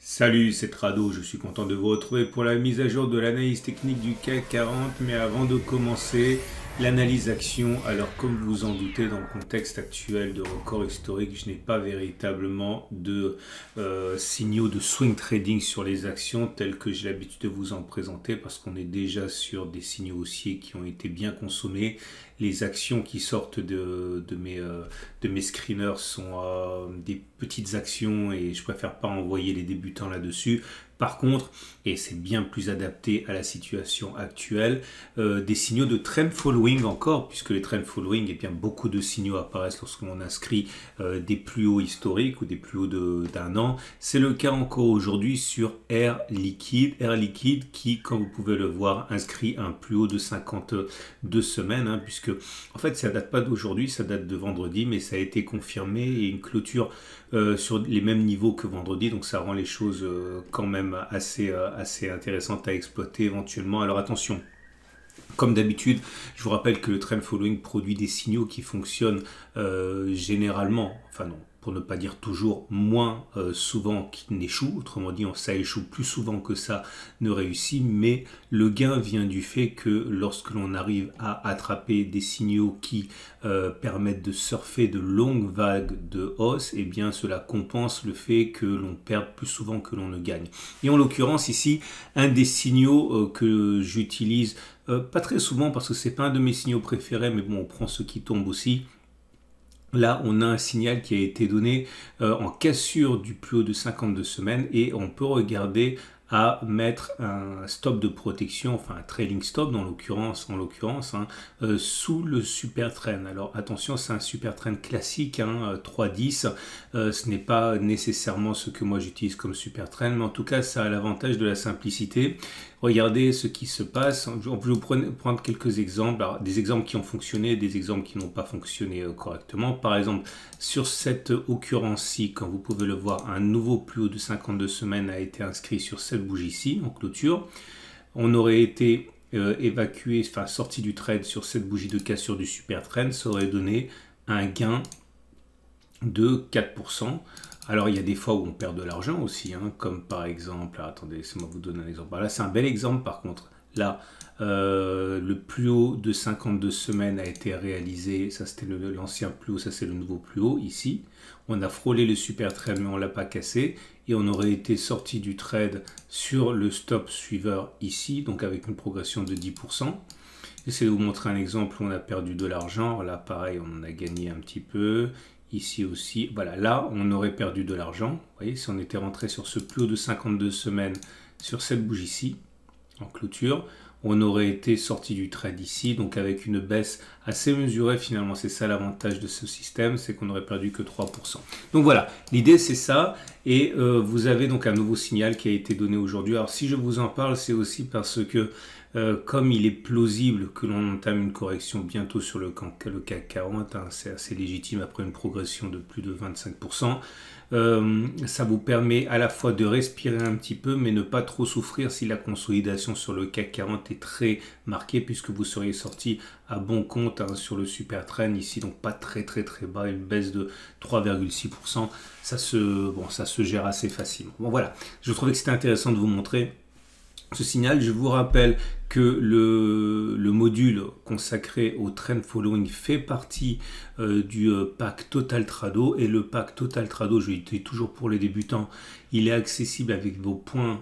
Salut, c'est Trado, je suis content de vous retrouver pour la mise à jour de l'analyse technique du CAC 40, mais avant de commencer l'analyse action, alors comme vous en doutez dans le contexte actuel de record historique, je n'ai pas véritablement de signaux de swing trading sur les actions tels que j'ai l'habitude de vous en présenter parce qu'on est déjà sur des signaux haussiers qui ont été bien consommés. Les actions qui sortent de mes screeners sont des petites actions et je préfère pas envoyer les débutants là-dessus. Par contre, et c'est bien plus adapté à la situation actuelle, des signaux de trend following encore, puisque les trend following, eh bien, beaucoup de signaux apparaissent lorsque l'on inscrit des plus hauts historiques ou des plus hauts d'un an. C'est le cas encore aujourd'hui sur Air Liquide. Air Liquide qui, comme vous pouvez le voir, inscrit un plus haut de 52 semaines, hein, puisque en fait ça date pas d'aujourd'hui, ça date de vendredi, mais ça a été confirmé et une clôture sur les mêmes niveaux que vendredi, donc ça rend les choses quand même assez intéressantes à exploiter éventuellement. Alors attention, comme d'habitude, je vous rappelle que le trend following produit des signaux qui fonctionnent généralement, enfin non, pour ne pas dire toujours, moins souvent qu'il n'échoue. Autrement dit, ça échoue plus souvent que ça ne réussit, mais le gain vient du fait que lorsque l'on arrive à attraper des signaux qui permettent de surfer de longues vagues de hausse, eh bien cela compense le fait que l'on perde plus souvent que l'on ne gagne. Et en l'occurrence ici, un des signaux que j'utilise pas très souvent parce que c'est pas un de mes signaux préférés, mais bon, on prend ceux qui tombent aussi. Là, on a un signal qui a été donné en cassure du plus haut de 52 semaines et on peut regarder à mettre un stop de protection, enfin un trailing stop en l'occurrence, hein, sous le super trend. Alors attention, c'est un super trend classique, hein, 3-10. Ce n'est pas nécessairement ce que moi j'utilise comme super trend, mais en tout cas ça a l'avantage de la simplicité. Regardez ce qui se passe. Je vais vous prendre quelques exemples. Alors, des exemples qui ont fonctionné, des exemples qui n'ont pas fonctionné correctement. Par exemple, sur cette occurrence-ci, comme vous pouvez le voir, un nouveau plus haut de 52 semaines a été inscrit sur cette bougie-ci en clôture. On aurait été évacué, enfin sorti du trade sur cette bougie de cassure du super trend. Ça aurait donné un gain de 4%. Alors, il y a des fois où on perd de l'argent aussi, hein, comme par exemple, attendez, laissez-moi vous donner un exemple. Là, c'est un bel exemple par contre. Là, le plus haut de 52 semaines a été réalisé. Ça, c'était l'ancien plus haut, ça, c'est le nouveau plus haut ici. On a frôlé le super trade, mais on ne l'a pas cassé. Et on aurait été sorti du trade sur le stop suiveur ici, donc avec une progression de 10%. J'essaie de vous montrer un exemple où on a perdu de l'argent. Là, pareil, on en a gagné un petit peu. Ici aussi, voilà, là, on aurait perdu de l'argent. Vous voyez, si on était rentré sur ce plus haut de 52 semaines, sur cette bougie-ci, en clôture, on aurait été sorti du trade ici, donc avec une baisse assez mesurée finalement. C'est ça l'avantage de ce système, c'est qu'on n'aurait perdu que 3%. Donc voilà, l'idée c'est ça. Et vous avez donc un nouveau signal qui a été donné aujourd'hui. Alors si je vous en parle, c'est aussi parce que comme il est plausible que l'on entame une correction bientôt sur le CAC 40, hein, c'est assez légitime après une progression de plus de 25%, ça vous permet à la fois de respirer un petit peu, mais ne pas trop souffrir si la consolidation sur le CAC 40 est très marquée, puisque vous seriez sorti à bon compte, hein, sur le super trend ici, donc pas très bas, une baisse de 3,6%, ça se gère assez facilement. Bon voilà, je trouvais que c'était intéressant de vous montrer ce signal. Je vous rappelle que le module consacré au trend following fait partie du pack Total Trado, et le pack Total Trado, je le dis toujours pour les débutants, il est accessible avec vos points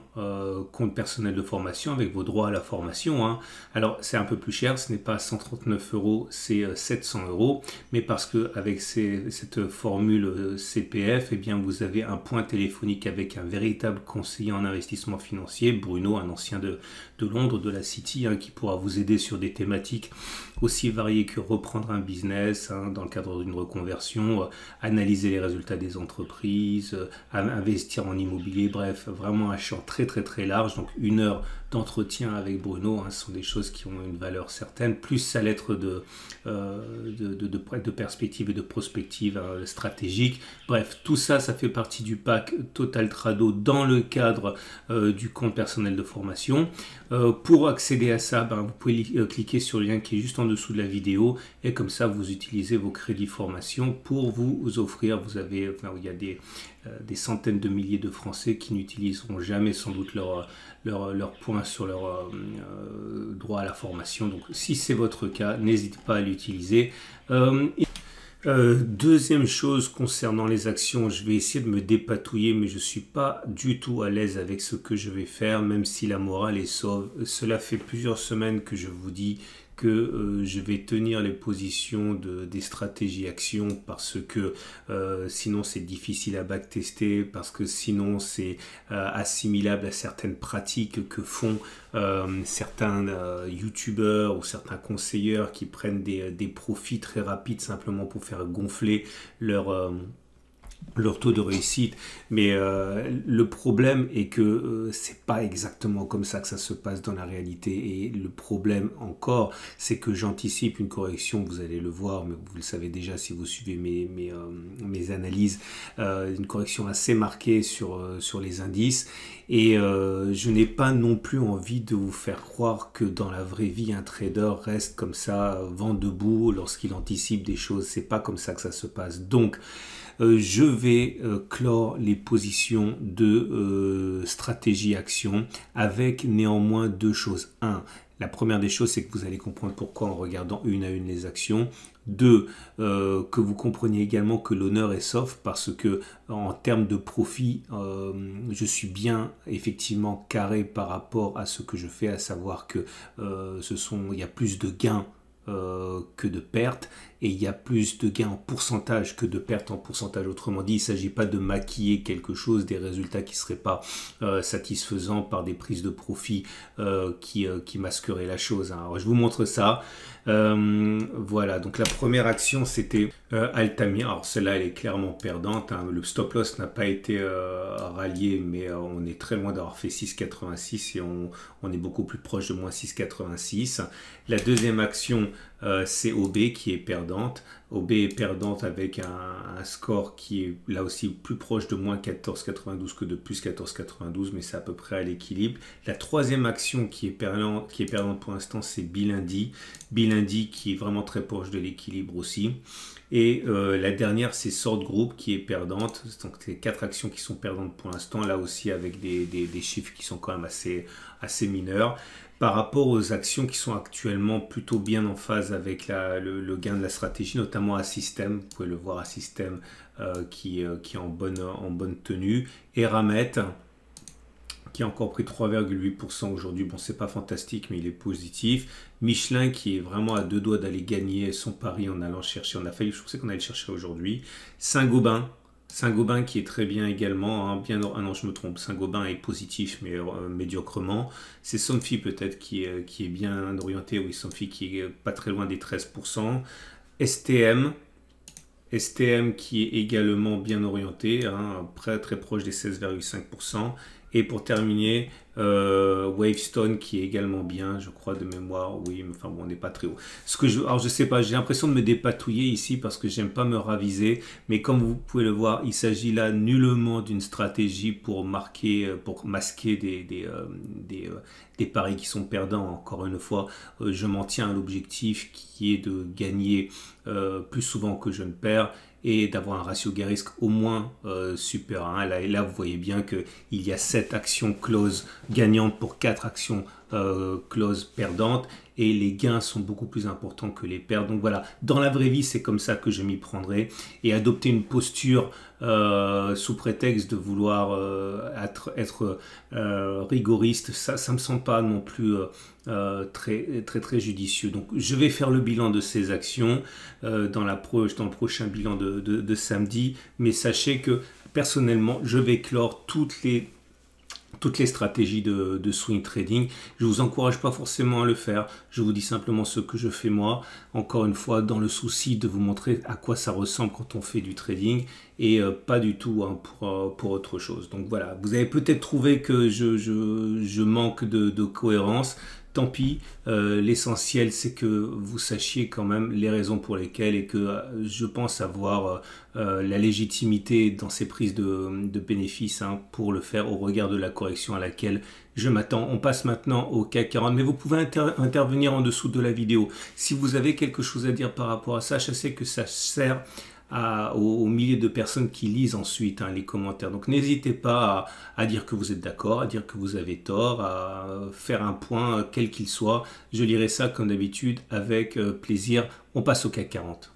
compte personnel de formation, avec vos droits à la formation, hein. Alors c'est un peu plus cher, ce n'est pas 139 €, c'est 700 €, mais parce que avec cette formule CPF, eh bien vous avez un point téléphonique avec un véritable conseiller en investissement financier, Bruno, un ancien de Londres, de la City, hein, qui pourra vous aider sur des thématiques aussi variées que reprendre un business, hein, dans le cadre d'une reconversion, analyser les résultats des entreprises, investir en immobilier, bref, vraiment un champ très large. Donc 1 heure d'entretien avec Bruno, hein, ce sont des choses qui ont une valeur certaine, plus sa lettre de perspective et de prospective, hein, stratégique. Bref, tout ça, ça fait partie du pack Total Trado dans le cadre du compte personnel de formation. Pour accéder accéder à ça, vous pouvez cliquer sur le lien qui est juste en dessous de la vidéo et comme ça vous utilisez vos crédits formation pour vous offrir. Vous avez, il y a des centaines de milliers de Français qui n'utiliseront jamais sans doute leur points sur leur droit à la formation. Donc si c'est votre cas, n'hésitez pas à l'utiliser. Deuxième chose concernant les actions, je vais essayer de me dépatouiller, mais je ne suis pas du tout à l'aise avec ce que je vais faire, même si la morale est sauve. Cela fait plusieurs semaines que je vous dis que je vais tenir les positions des stratégies actions parce que sinon c'est difficile à backtester, parce que sinon c'est assimilable à certaines pratiques que font certains youtubeurs ou certains conseillers qui prennent des profits très rapides simplement pour faire gonfler leur taux de réussite. Mais le problème est que c'est pas exactement comme ça que ça se passe dans la réalité, et le problème encore c'est que j'anticipe une correction, vous allez le voir, mais vous le savez déjà si vous suivez mes analyses, une correction assez marquée sur les indices, et je n'ai pas non plus envie de vous faire croire que dans la vraie vie un trader reste comme ça vent debout lorsqu'il anticipe des choses. C'est pas comme ça que ça se passe. Donc je vais clore les positions de stratégie action avec néanmoins deux choses. La première des choses, c'est que vous allez comprendre pourquoi en regardant une à une les actions. Deux, que vous compreniez également que l'honneur est sauf, parce que en termes de profit, je suis bien effectivement carré par rapport à ce que je fais, à savoir que il y a plus de gains que de pertes, et il y a plus de gains en pourcentage que de pertes en pourcentage. Autrement dit, il ne s'agit pas de maquiller quelque chose, des résultats qui ne seraient pas satisfaisants par des prises de profit qui masqueraient la chose. Alors, je vous montre ça. Voilà, donc la première action c'était Altamira. Alors celle-là elle est clairement perdante, le stop loss n'a pas été rallié, mais on est très loin d'avoir fait 6,86 et on est beaucoup plus proche de moins 6,86. La deuxième action c'est OB qui est perdante. OB est perdante avec un score qui est là aussi plus proche de moins 14,92 que de plus 14,92, mais c'est à peu près à l'équilibre. La troisième action qui est perdante pour l'instant, c'est Bilindi. Bilindi qui est vraiment très proche de l'équilibre aussi. Et la dernière, c'est Sword Group qui est perdante. Donc c'est 4 actions qui sont perdantes pour l'instant, là aussi avec des chiffres qui sont quand même assez mineurs. Par rapport aux actions qui sont actuellement plutôt bien en phase avec le gain de la stratégie, notamment à Système, vous pouvez le voir à Système qui est en bonne tenue, et Eramet qui a encore pris 3,8% aujourd'hui. Bon, c'est pas fantastique, mais il est positif. Michelin qui est vraiment à deux doigts d'aller gagner son pari en allant chercher, je pensais qu'on allait le chercher aujourd'hui. Saint-Gobain qui est très bien également, non je me trompe, Saint-Gobain est positif mais médiocrement. C'est Somfy peut-être qui est bien orienté, oui, Somfy qui est pas très loin des 13%. STM qui est également bien orienté, très proche des 16,5%. Et pour terminer, Wavestone qui est également bien, je crois de mémoire, oui, mais enfin bon, on n'est pas très haut. Alors je sais pas, j'ai l'impression de me dépatouiller ici parce que j'aime pas me raviser, mais comme vous pouvez le voir, il s'agit là nullement d'une stratégie pour masquer des paris qui sont perdants. Encore une fois, je m'en tiens à l'objectif qui est de gagner plus souvent que je ne perds, et d'avoir un ratio gain-risque au moins supérieur à 1. Là, vous voyez bien qu'il y a 7 actions close gagnantes pour 4 actions close perdantes, et les gains sont beaucoup plus importants que les pertes. Donc voilà, dans la vraie vie, c'est comme ça que je m'y prendrai, et adopter une posture sous prétexte de vouloir être rigoriste, ça me semble pas non plus très judicieux. Donc je vais faire le bilan de ces actions dans le prochain bilan de samedi, mais sachez que personnellement je vais clore toutes les stratégies de swing trading. Je vous encourage pas forcément à le faire, je vous dis simplement ce que je fais moi, encore une fois dans le souci de vous montrer à quoi ça ressemble quand on fait du trading, et pas du tout pour autre chose. Donc voilà, vous avez peut-être trouvé que je manque de cohérence. tant pis. L'essentiel, c'est que vous sachiez quand même les raisons pour lesquelles et que je pense avoir la légitimité dans ces prises de bénéfices hein, pour le faire au regard de la correction à laquelle je m'attends. On passe maintenant au CAC 40, mais vous pouvez intervenir en dessous de la vidéo. Si vous avez quelque chose à dire par rapport à ça, je sais que ça sert aux milliers de personnes qui lisent ensuite hein, les commentaires. Donc n'hésitez pas à dire que vous êtes d'accord, à dire que vous avez tort, à faire un point quel qu'il soit. Je lirai ça comme d'habitude avec plaisir. On passe au CAC 40.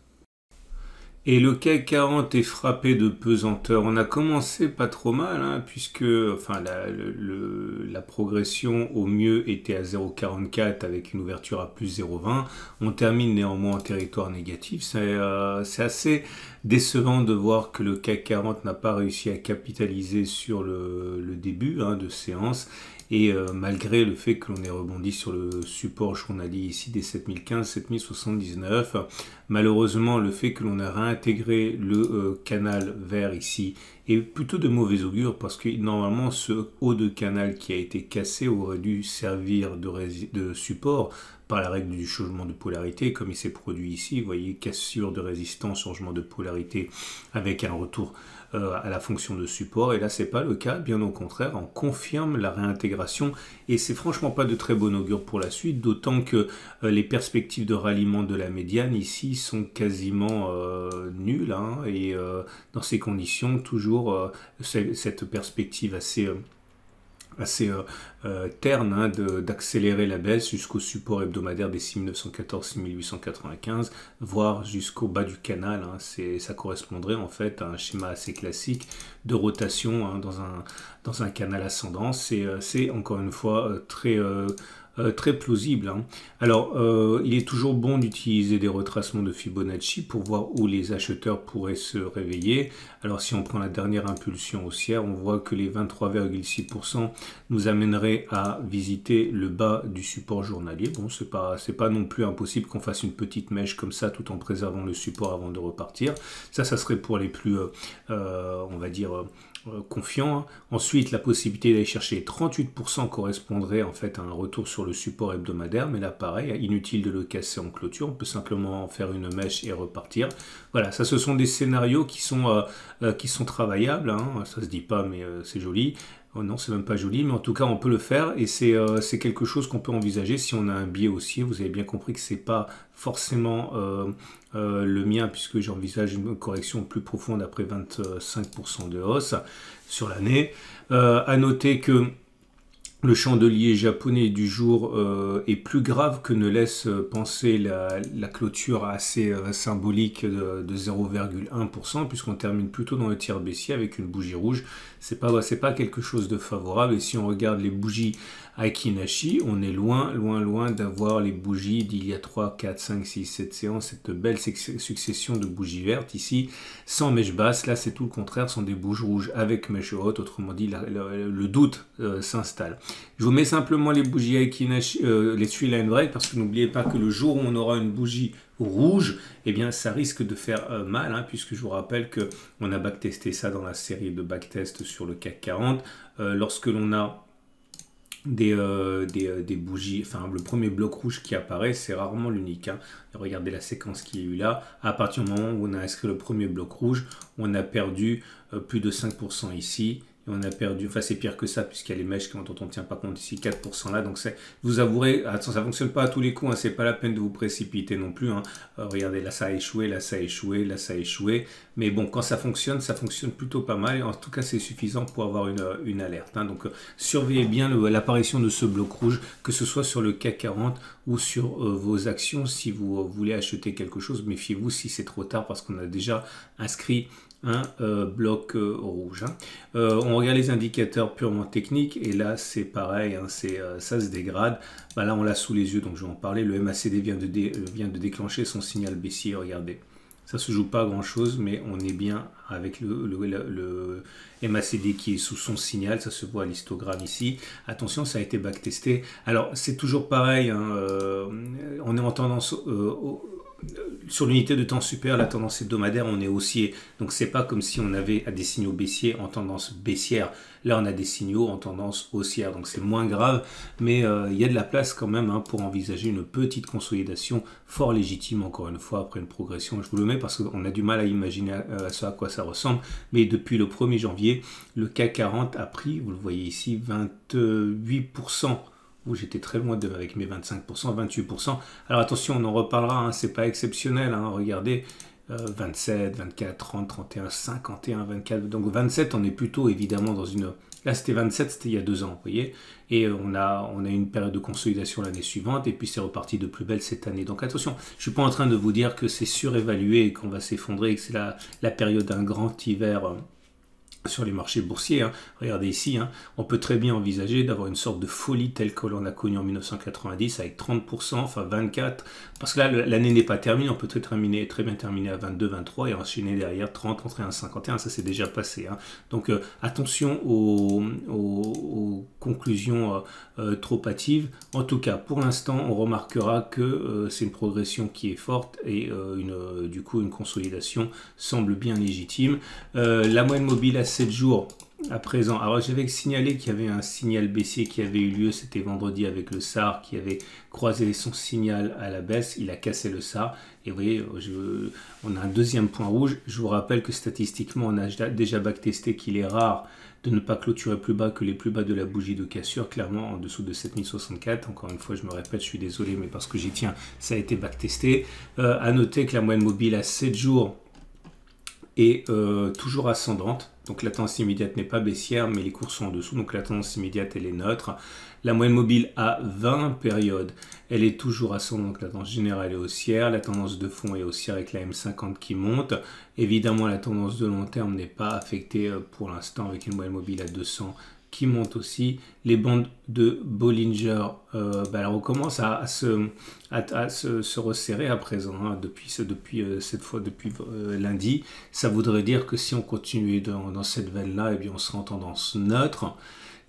Et le CAC 40 est frappé de pesanteur. On a commencé pas trop mal, hein, puisque enfin, la progression au mieux était à 0,44 avec une ouverture à plus 0,20. On termine néanmoins en territoire négatif. C'est assez décevant de voir que le CAC 40 n'a pas réussi à capitaliser sur le début hein, de séance. Et malgré le fait que l'on ait rebondi sur le support journalier ici des 7015, 7079, malheureusement le fait que l'on a réintégré le canal vert ici est plutôt de mauvais augure parce que normalement ce haut de canal qui a été cassé aurait dû servir de support par la règle du changement de polarité comme il s'est produit ici. Vous voyez, cassure de résistance, changement de polarité avec un retour à la fonction de support, et là c'est pas le cas, bien au contraire, on confirme la réintégration et c'est franchement pas de très bon augure pour la suite, d'autant que les perspectives de ralliement de la médiane ici sont quasiment nulles hein, et dans ces conditions toujours cette perspective assez terne hein, d'accélérer la baisse jusqu'au support hebdomadaire des 6914-6895, voire jusqu'au bas du canal. Hein. Ça correspondrait en fait à un schéma assez classique de rotation hein, dans un canal ascendant. C'est encore une fois très plausible. Hein. Alors, il est toujours bon d'utiliser des retracements de Fibonacci pour voir où les acheteurs pourraient se réveiller. Alors, si on prend la dernière impulsion haussière, on voit que les 23,6% nous amèneraient à visiter le bas du support journalier. Bon, c'est pas non plus impossible qu'on fasse une petite mèche comme ça tout en préservant le support avant de repartir. Ça serait pour les plus, on va dire, confiants. Hein. Ensuite, la possibilité d'aller chercher les 38% correspondrait en fait à un retour sur le support hebdomadaire, mais là pareil, inutile de le casser en clôture, on peut simplement faire une mèche et repartir. Voilà, ça ce sont des scénarios qui sont travaillables, hein. Ça se dit pas mais c'est joli. Oh non, c'est même pas joli, mais en tout cas on peut le faire et c'est quelque chose qu'on peut envisager si on a un biais haussier. Vous avez bien compris que c'est pas forcément le mien puisque j'envisage une correction plus profonde après 25% de hausse sur l'année. À noter que le chandelier japonais du jour est plus grave que ne laisse penser la clôture assez symbolique de 0,1% puisqu'on termine plutôt dans le tiers baissier avec une bougie rouge. C'est pas quelque chose de favorable et si on regarde les bougies Aiki-Nashi, on est loin d'avoir les bougies d'il y a 3, 4, 5, 6, 7 séances, cette belle succession de bougies vertes ici, sans mèche basse. Là c'est tout le contraire, ce sont des bougies rouges avec mèche haute, autrement dit le doute s'installe. Je vous mets simplement les bougies Aiki-Nashi, les Three Line Break, parce que n'oubliez pas que le jour où on aura une bougie rouge, eh bien ça risque de faire mal, hein, puisque je vous rappelle qu'on a backtesté ça dans la série de backtest sur le CAC 40. Lorsque l'on a des bougies, enfin le premier bloc rouge qui apparaît, c'est rarement l'unique. Hein. Regardez la séquence qui est eu là. À partir du moment où on a inscrit le premier bloc rouge, on a perdu plus de 5% ici. Et on a perdu, enfin c'est pire que ça puisqu'il y a les mèches dont on ne tient pas compte ici, 4% là, donc vous avouerez, attention, ça ne fonctionne pas à tous les coups, hein, c'est pas la peine de vous précipiter non plus, hein. Regardez, là ça a échoué, là ça a échoué, là ça a échoué, mais bon, quand ça fonctionne plutôt pas mal, et en tout cas c'est suffisant pour avoir une alerte, hein. Donc surveillez bien l'apparition de ce bloc rouge, que ce soit sur le CAC 40 ou sur vos actions, si vous voulez acheter quelque chose, méfiez-vous si c'est trop tard parce qu'on a déjà inscrit un bloc rouge. Hein. On regarde les indicateurs purement techniques et là c'est pareil, hein, ça se dégrade. Bah, là on l'a sous les yeux donc je vais en parler. Le MACD vient de déclencher son signal baissier, regardez. Ça se joue pas grand chose mais on est bien avec le MACD qui est sous son signal, ça se voit à l'histogramme ici. Attention, ça a été backtesté. Alors c'est toujours pareil, hein, on est en tendance sur l'unité de temps supérieure, la tendance hebdomadaire, on est haussier. Donc c'est pas comme si on avait des signaux baissiers en tendance baissière. Là, on a des signaux en tendance haussière. Donc c'est moins grave, mais il y a de la place quand même pour envisager une petite consolidation fort légitime, encore une fois, après une progression. Je vous le mets parce qu'on a du mal à imaginer à ce à quoi ça ressemble. Mais depuis le 1er janvier, le CAC 40 a pris, vous le voyez ici, 28%. Où j'étais très loin avec mes 25%, 28%. Alors attention, on en reparlera, c'est pas exceptionnel. Regardez, 27, 24, 30, 31, 51, 24. Donc 27, on est plutôt évidemment dans une... Là, c'était 27, c'était il y a 2 ans, vous voyez. Et on a une période de consolidation l'année suivante, et puis c'est reparti de plus belle cette année. Donc attention, je ne suis pas en train de vous dire que c'est surévalué et qu'on va s'effondrer, et que c'est la période d'un grand hiver... sur les marchés boursiers, regardez ici, on peut très bien envisager d'avoir une sorte de folie telle que l'on a connue en 1990 avec 30%, enfin 24%, parce que là l'année n'est pas terminée, on peut très bien terminer à 22, 23 et enchaîner derrière 30, 31, 51, ça c'est déjà passé. Donc attention aux conclusions trop hâtives. En tout cas, pour l'instant, on remarquera que c'est une progression qui est forte et du coup une consolidation semble bien légitime. La moyenne mobile à 7 jours à présent. Alors j'avais signalé qu'il y avait un signal baissier qui avait eu lieu, c'était vendredi avec le SAR qui avait croisé son signal à la baisse, il a cassé le SAR et vous voyez, on a un deuxième point rouge. Je vous rappelle que statistiquement on a déjà backtesté qu'il est rare de ne pas clôturer plus bas que les plus bas de la bougie de cassure, clairement en dessous de 7064. Encore une fois, je me répète, je suis désolé, mais parce que j'y tiens, ça a été backtesté. À noter que la moyenne mobile à 7 jours est toujours ascendante. Donc la tendance immédiate n'est pas baissière, mais les cours sont en dessous. Donc la tendance immédiate, elle est neutre. La moyenne mobile à 20 périodes, elle est toujours ascendante. Donc la tendance générale est haussière. La tendance de fond est haussière avec la M50 qui monte. Évidemment, la tendance de long terme n'est pas affectée pour l'instant avec une moyenne mobile à 200 qui monte aussi. Les bandes de Bollinger, alors on commence à se resserrer à présent, depuis lundi. Ça voudrait dire que si on continue dans cette veine-là, eh bien on sera en tendance neutre.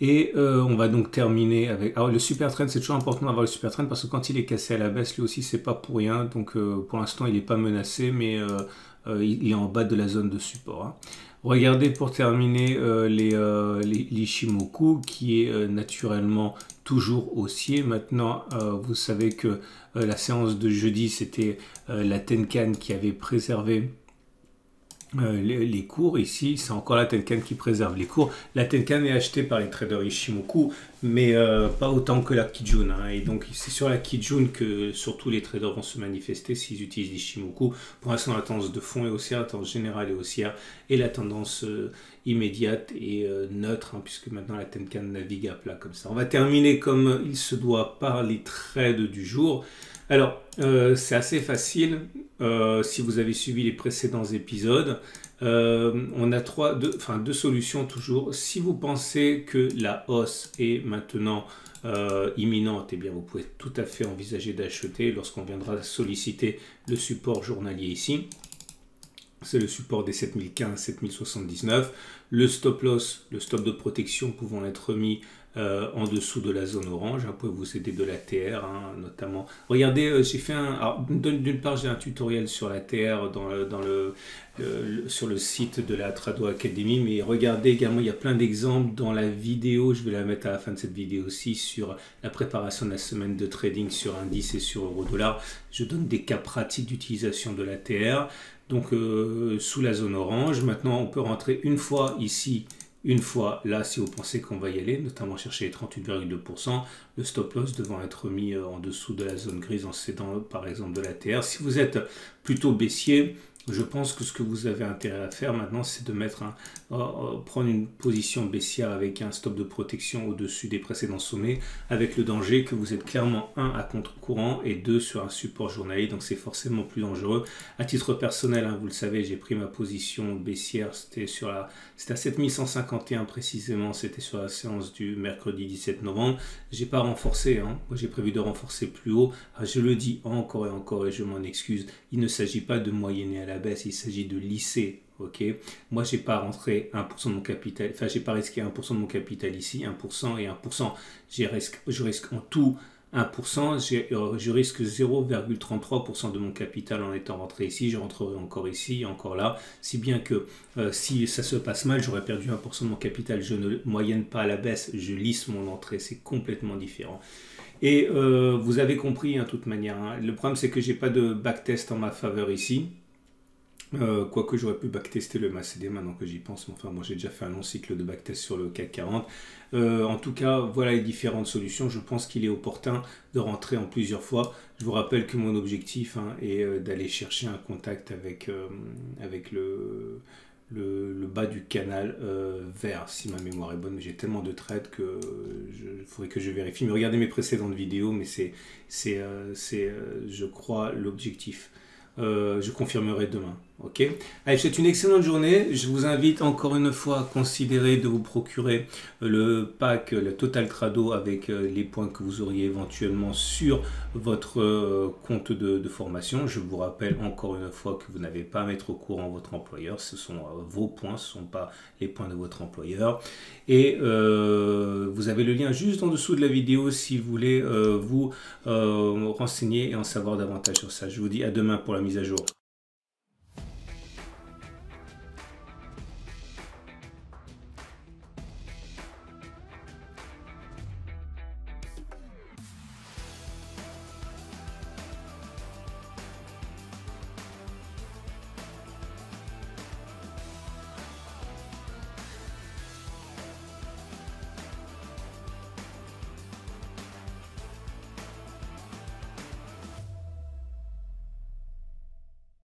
Et on va donc terminer avec... Alors le super trend, c'est toujours important d'avoir le super trend parce que quand il est cassé à la baisse, lui aussi, c'est pas pour rien. Donc pour l'instant, il n'est pas menacé, mais il est en bas de la zone de support. Regardez pour terminer l'Ishimoku qui est naturellement toujours haussier. Maintenant, vous savez que la séance de jeudi, c'était la Tenkan qui avait préservé les cours. Ici, c'est encore la Tenkan qui préserve les cours. La Tenkan est achetée par les traders Ishimoku, mais pas autant que la Kijun. Et donc, c'est sur la Kijun que surtout les traders vont se manifester s'ils utilisent l'Ishimoku. Pour l'instant, la tendance de fond est haussière, la tendance générale est haussière, et la tendance immédiate est neutre, puisque maintenant la Tenkan navigue à plat comme ça. On va terminer comme il se doit par les trades du jour. Alors, c'est assez facile si vous avez suivi les précédents épisodes. On a deux solutions toujours. Si vous pensez que la hausse est maintenant imminente, eh bien vous pouvez tout à fait envisager d'acheter lorsqu'on viendra solliciter le support journalier ici. C'est le support des 7015, 7079. Le stop loss, le stop de protection pouvant être mis en dessous de la zone orange, pouvez vous aider de la TR notamment. Regardez, j'ai fait d'une part j'ai un tutoriel sur la TR sur le site de la Trado Academy, mais regardez également, il y a plein d'exemples dans la vidéo, je vais la mettre à la fin de cette vidéo aussi, sur la préparation de la semaine de trading sur indice et sur euro-dollar. Je donne des cas pratiques d'utilisation de la TR, donc sous la zone orange. Maintenant on peut rentrer une fois ici, une fois là si vous pensez qu'on va y aller, notamment chercher les 38,2%, le stop loss devant être mis en dessous de la zone grise en cédant par exemple de la TR. Si vous êtes plutôt baissier, je pense que ce que vous avez intérêt à faire maintenant, c'est de prendre une position baissière avec un stop de protection au-dessus des précédents sommets, avec le danger que vous êtes clairement 1 à contre-courant et 2 sur un support journalier, donc c'est forcément plus dangereux. À titre personnel, vous le savez, j'ai pris ma position baissière, c'était à 7151 précisément, c'était sur la séance du mercredi 17 novembre. J'ai pas renforcé, moi j'ai prévu de renforcer plus haut. Je le dis encore et encore et je m'en excuse, il ne s'agit pas de moyenner à la baisse, il s'agit de lisser. Ok, moi j'ai pas rentré 1% de mon capital, j'ai pas risqué 1% de mon capital ici, 1% et 1%. Je risque en tout 1%, je risque 0,33% de mon capital en étant rentré ici, je rentrerai encore ici, encore là, si bien que si ça se passe mal, j'aurais perdu 1% de mon capital, je ne moyenne pas à la baisse, je lisse mon entrée, c'est complètement différent. Et vous avez compris, de toute manière, hein, le problème c'est que j'ai pas de backtest en ma faveur ici. Quoique j'aurais pu backtester le MACD maintenant que j'y pense, mais enfin moi j'ai déjà fait un long cycle de backtest sur le CAC 40. En tout cas, voilà les différentes solutions. Je pense qu'il est opportun de rentrer en plusieurs fois. Je vous rappelle que mon objectif est d'aller chercher un contact avec le bas du canal vert, si ma mémoire est bonne. Mais j'ai tellement de trades que faudrait que je vérifie. Mais regardez mes précédentes vidéos, mais c'est je crois, l'objectif. Je confirmerai demain. Ok. Allez, je vous souhaite une excellente journée. Je vous invite encore une fois à considérer de vous procurer le pack, le Total Trado avec les points que vous auriez éventuellement sur votre compte de formation. Je vous rappelle encore une fois que vous n'avez pas à mettre au courant votre employeur. Ce sont vos points, ce ne sont pas les points de votre employeur. Et vous avez le lien juste en dessous de la vidéo si vous voulez vous renseigner et en savoir davantage sur ça. Je vous dis à demain pour la mise à jour.